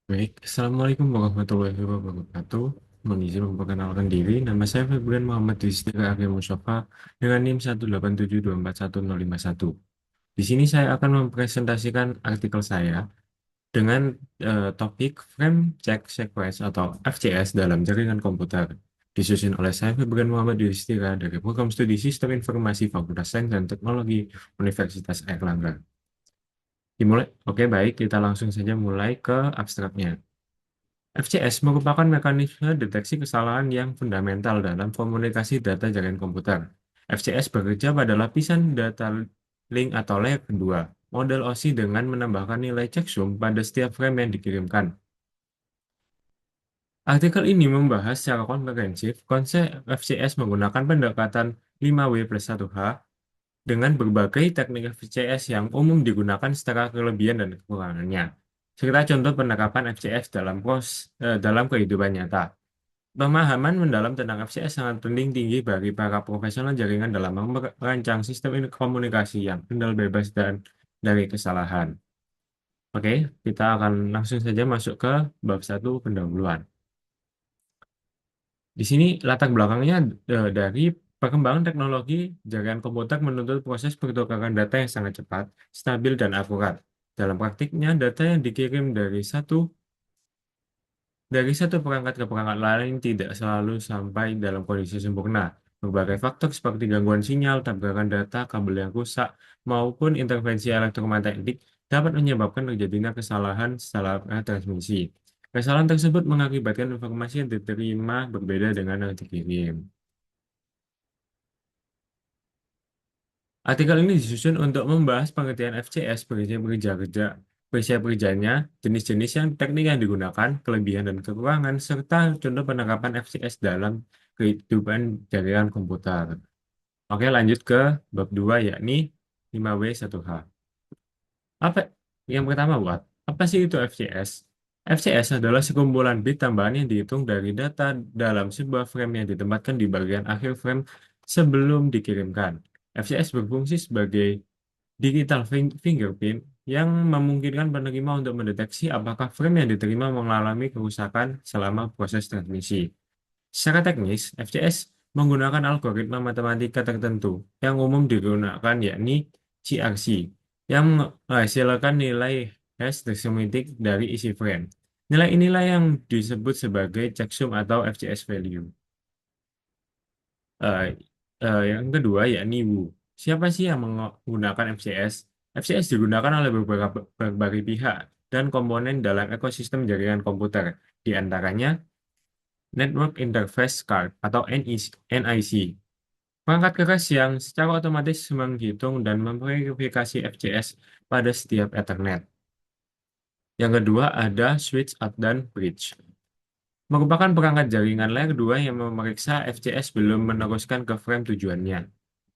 Baik, Assalamualaikum warahmatullahi wabarakatuh. Mohon izin memperkenalkan diri, nama saya Febrian Muhammad Rizky Arya Mustafa dengan NIM 187241051. Di sini saya akan mempresentasikan artikel saya dengan topik Frame Check Sequence atau FCS dalam jaringan komputer. Disusun oleh saya Febrian Muhammad Yudhistira dari Program Studi Sistem Informasi Fakultas Sains dan Teknologi Universitas Airlangga. Dimulai, oke baik, kita langsung saja mulai ke abstraknya. FCS merupakan mekanisme deteksi kesalahan yang fundamental dalam komunikasi data jaringan komputer. FCS bekerja pada lapisan data link atau layer kedua, model OSI dengan menambahkan nilai checksum pada setiap frame yang dikirimkan. Artikel ini membahas secara komprehensif konsep FCS menggunakan pendekatan 5W plus 1H dengan berbagai teknik FCS yang umum digunakan secara kelebihan dan kekurangannya, serta contoh penerapan FCS dalam kehidupan nyata. Pemahaman mendalam tentang FCS sangat penting tinggi bagi para profesional jaringan dalam merancang sistem komunikasi yang kendal bebas dan dari kesalahan. Oke, kita akan langsung saja masuk ke bab satu pendahuluan. Di sini latar belakangnya dari perkembangan teknologi jaringan komputer menuntut proses pertukaran data yang sangat cepat, stabil, dan akurat. Dalam praktiknya, data yang dikirim dari satu perangkat ke perangkat lain tidak selalu sampai dalam kondisi sempurna. Berbagai faktor seperti gangguan sinyal, tabrakan data, kabel yang rusak, maupun intervensi elektromagnetik dapat menyebabkan terjadinya kesalahan setelah transmisi. Kesalahan tersebut mengakibatkan informasi yang diterima berbeda dengan yang dikirim. Artikel ini disusun untuk membahas pengertian FCS, perincian pekerjaannya, jenis-jenis teknik yang digunakan, kelebihan dan kekurangan, serta contoh penerapan FCS dalam kehidupan jaringan komputer. Oke, lanjut ke bab 2 yakni 5W1H. Apa yang pertama apa sih itu FCS? FCS adalah sekumpulan bit tambahan yang dihitung dari data dalam sebuah frame yang ditempatkan di bagian akhir frame sebelum dikirimkan. FCS berfungsi sebagai digital fingerprint yang memungkinkan penerima untuk mendeteksi apakah frame yang diterima mengalami kerusakan selama proses transmisi. Secara teknis, FCS menggunakan algoritma matematika tertentu yang umum digunakan yakni CRC yang menghasilkan nilai hash designated dari isi frame. Nilai inilah yang disebut sebagai checksum atau FCS value. Eh, yang kedua yakni Wu. Siapa sih yang menggunakan FCS? FCS digunakan oleh berbagai pihak dan komponen dalam ekosistem jaringan komputer, di antaranya Network Interface Card atau NIC, perangkat keras yang secara otomatis menghitung dan memverifikasi FCS pada setiap Ethernet. Yang kedua ada switch dan bridge. Merupakan perangkat jaringan layer 2 yang memeriksa FCS belum meneruskan ke frame tujuannya.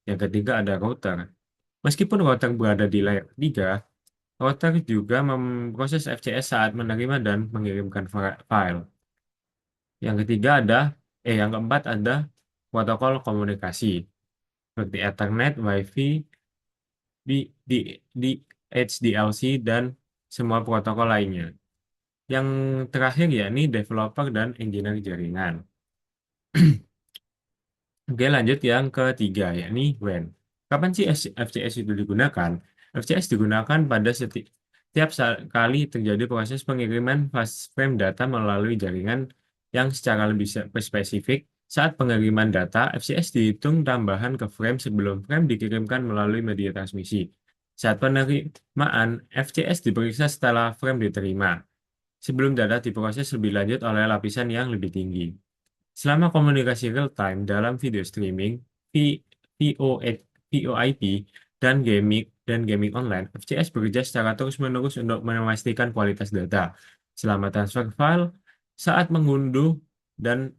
Yang ketiga ada router. Meskipun router berada di layer 3, router juga memproses FCS saat menerima dan mengirimkan file. Yang keempat ada protokol komunikasi seperti Ethernet, Wi-Fi, di HDLC dan semua protokol lainnya. Yang terakhir yakni developer dan engineer jaringan. Oke, lanjut yang ketiga, yakni WAN. Kapan sih FCS itu digunakan? FCS digunakan pada setiap kali terjadi proses pengiriman fast frame data melalui jaringan yang secara lebih spesifik. Saat pengiriman data, FCS dihitung tambahan ke frame sebelum frame dikirimkan melalui media transmisi. Saat penerimaan, FCS diperiksa setelah frame diterima, sebelum data diproses lebih lanjut oleh lapisan yang lebih tinggi. Selama komunikasi real-time dalam video streaming, VoIP, dan gaming online, FCS bekerja secara terus-menerus untuk memastikan kualitas data. Selama transfer file, saat mengunduh dan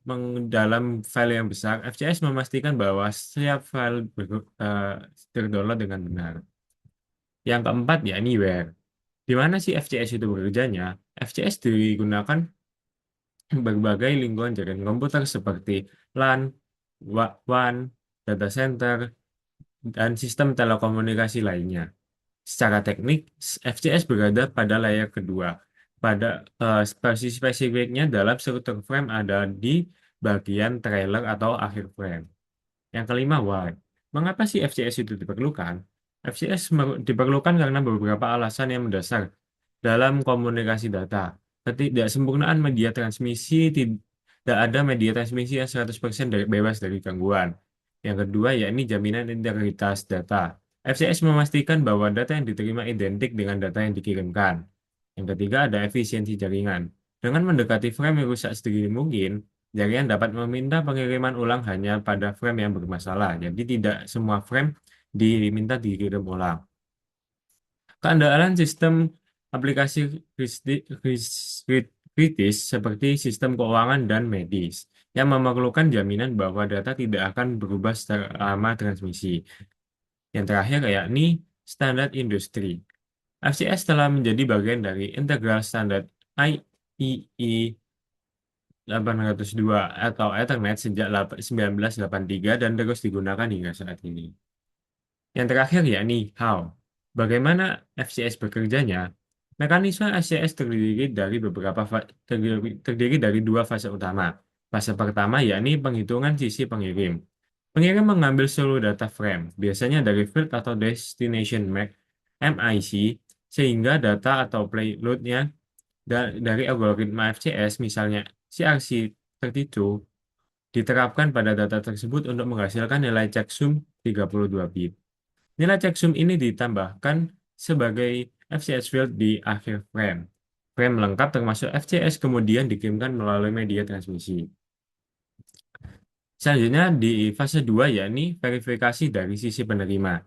dalam file yang besar, FCS memastikan bahwa setiap file terdownload dengan benar. Yang keempat, yakni where. Di mana sih FCS itu bekerjanya? FCS digunakan berbagai lingkungan jaringan komputer seperti LAN, WAN, data center, dan sistem telekomunikasi lainnya. Secara teknik, FCS berada pada layer kedua, pada spesifiknya dalam struktur frame ada di bagian trailer atau akhir frame. Yang kelima, why? Mengapa sih FCS itu diperlukan? FCS diperlukan karena beberapa alasan yang mendasar dalam komunikasi data. Ketidaksempurnaan media transmisi, tidak ada media transmisi yang 100% bebas dari gangguan. Yang kedua, yakni jaminan integritas data. FCS memastikan bahwa data yang diterima identik dengan data yang dikirimkan. Yang ketiga, ada efisiensi jaringan. Dengan mendekati frame yang rusak sedikit mungkin, jaringan dapat meminta pengiriman ulang hanya pada frame yang bermasalah. Jadi tidak semua frame diminta dikirim ulang. Keandalan sistem aplikasi kritis seperti sistem keuangan dan medis yang memerlukan jaminan bahwa data tidak akan berubah selama transmisi. Yang terakhir yakni standar industri. FCS telah menjadi bagian dari integral standar IEEE 802 atau Ethernet sejak 1983 dan terus digunakan hingga saat ini. Yang terakhir yakni how. Bagaimana FCS bekerjanya? Mekanisme FCS terdiri dari dua fase utama. Fase pertama yakni penghitungan sisi pengirim. Pengirim mengambil seluruh data frame, biasanya dari field atau destination MIC, sehingga data atau payload-nya dari algoritma FCS, misalnya CRC32, diterapkan pada data tersebut untuk menghasilkan nilai checksum 32 bit. Nilai checksum ini ditambahkan sebagai FCS field di akhir frame. Frame lengkap termasuk FCS kemudian dikirimkan melalui media transmisi. Selanjutnya di fase 2 yakni verifikasi dari sisi penerima.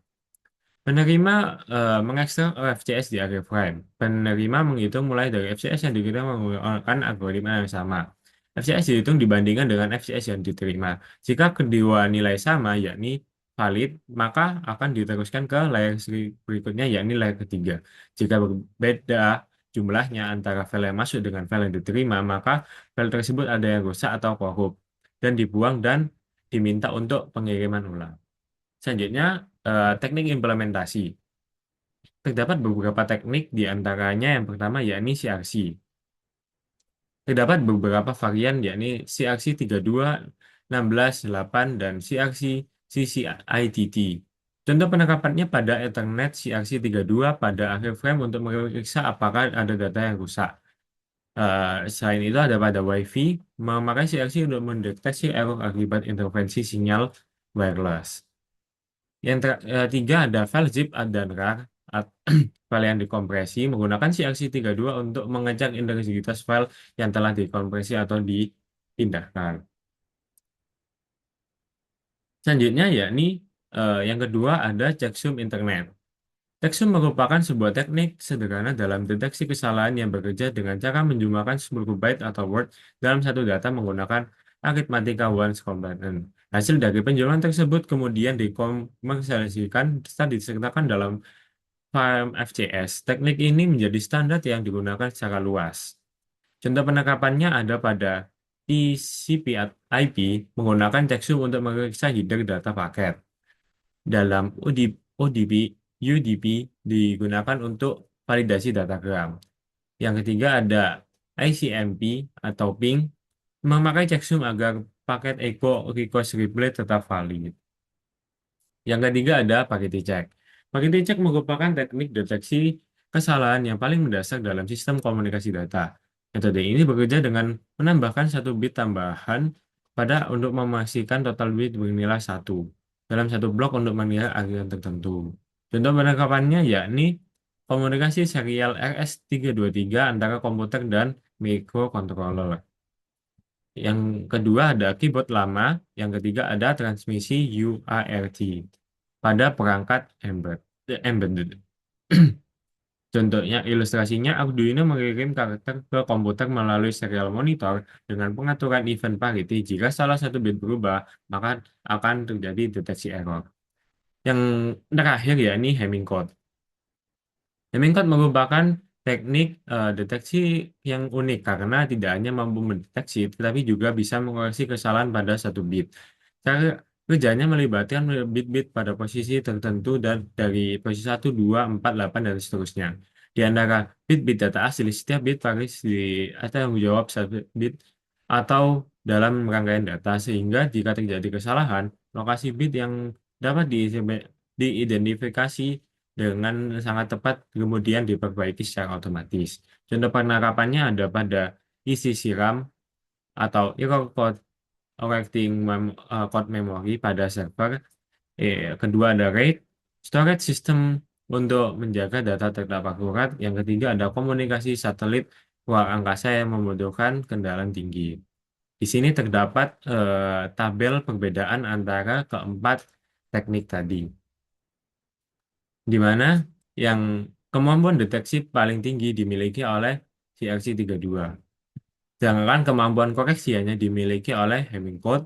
Penerima mengekstrak FCS di akhir frame. Penerima menghitung mulai dari FCS yang dikirim menggunakan algoritma yang sama. FCS dihitung dibandingkan dengan FCS yang diterima. Jika kedua nilai sama, yakni valid, maka akan diteruskan ke layer berikutnya, yakni layer ketiga. Jika berbeda jumlahnya antara file yang masuk dengan file yang diterima, maka file tersebut ada yang rusak atau korup dan dibuang dan diminta untuk pengiriman ulang. Selanjutnya, teknik implementasi. Terdapat beberapa teknik, di antaranya yang pertama yakni CRC. Terdapat beberapa varian yakni CRC 32, 16, 8, dan CRC CCITT. Contoh penerapannya pada Ethernet CRC 32 pada akhir frame untuk memeriksa apakah ada data yang rusak. Selain itu ada pada Wi-Fi, memakai CRC untuk mendeteksi error akibat intervensi sinyal wireless. Yang ketiga ada file zip dan rar, file yang dikompresi menggunakan CRC32 untuk mengecek integritas file yang telah dikompresi atau dipindahkan. Selanjutnya yakni yang kedua ada checksum internet. Checksum merupakan sebuah teknik sederhana dalam deteksi kesalahan yang bekerja dengan cara menjumlahkan 10 byte atau word dalam satu data menggunakan arithmetic ones component. Hasil dari penjualan tersebut kemudian dikomersialisasikan serta disertakan dalam farm FCS. Teknik ini menjadi standar yang digunakan secara luas. Contoh penerapannya ada pada TCP/IP menggunakan checksum untuk memeriksa header data paket. Dalam UDP digunakan untuk validasi datagram. Yang ketiga ada ICMP atau ping, memakai checksum agar paket echo request reply tetap valid. Yang ketiga ada packet check. Packet check merupakan teknik deteksi kesalahan yang paling mendasar dalam sistem komunikasi data. Metode ini bekerja dengan menambahkan satu bit tambahan untuk memastikan total bit bernilai 1 dalam satu blok untuk menilai aliran tertentu. Contoh penerapannya yakni komunikasi serial RS323 antara komputer dan microcontroller. Yang kedua ada keyboard lama, yang ketiga ada transmisi UART pada perangkat embedded. Contohnya, ilustrasinya Arduino mengirim karakter ke komputer melalui serial monitor dengan pengaturan event parity. Jika salah satu bit berubah, maka akan terjadi deteksi error. Yang terakhir yakni Hamming code. Hamming code merupakan teknik deteksi yang unik karena tidak hanya mampu mendeteksi, tetapi juga bisa mengoreksi kesalahan pada satu bit. Cara kerjanya melibatkan bit-bit pada posisi tertentu dan dari posisi 1, 2, 4, 8, dan seterusnya. Di antara bit-bit data asli, setiap bit harus ada yang menjawab satu bit atau dalam rangkaian data, sehingga jika terjadi kesalahan, lokasi bit yang dapat diidentifikasi dengan sangat tepat kemudian diperbaiki secara otomatis. Contoh penerapannya ada pada isi siram atau error code correcting code memory pada server. Kedua ada RAID, storage system untuk menjaga data tetap akurat. Yang ketiga ada komunikasi satelit luar angkasa yang membutuhkan kendali tinggi. Di sini terdapat tabel perbedaan antara keempat teknik tadi, di mana yang kemampuan deteksi paling tinggi dimiliki oleh CRC32. Sedangkan kemampuan koreksi hanya dimiliki oleh Hamming code.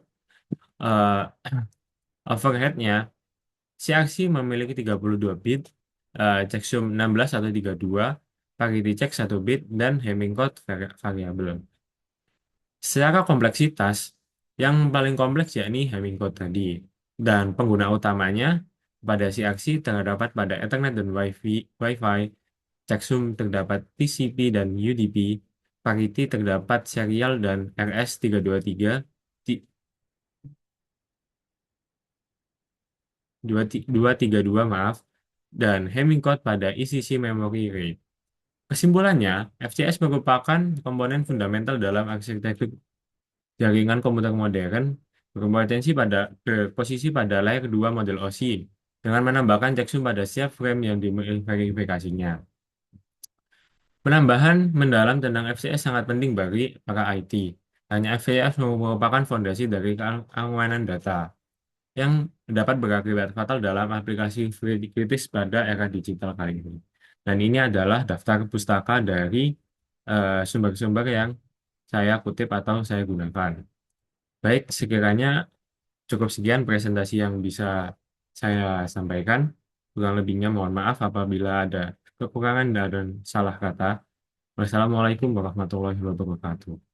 Eh, Overheadnya, CRC memiliki 32 bit, checksum 16 atau 32, parity check 1 bit, dan Hamming code variabel. Secara kompleksitas, yang paling kompleks yakni Hamming code tadi. Dan pengguna utamanya pada CRC terdapat pada Ethernet dan Wi-Fi, checksum terdapat TCP dan UDP, parity terdapat serial dan RS323, 232 maaf, dan Hamming code pada ECC memory RAID. Kesimpulannya, FCS merupakan komponen fundamental dalam arsitektur jaringan komputer modern, berposisi pada layer 2 model OSI, dengan menambahkan checksum pada setiap frame yang diverifikasinya. Penambahan mendalam tentang FCS sangat penting bagi para IT. Hanya FCS merupakan fondasi dari keamanan data yang dapat berakibat fatal dalam aplikasi kritis pada era digital kali ini. Dan ini adalah daftar pustaka dari sumber-sumber yang saya kutip atau saya gunakan. Baik, sekiranya cukup sekian presentasi yang bisa saya sampaikan. Kurang lebihnya mohon maaf apabila ada kekurangan dan salah kata. Wassalamualaikum warahmatullahi wabarakatuh.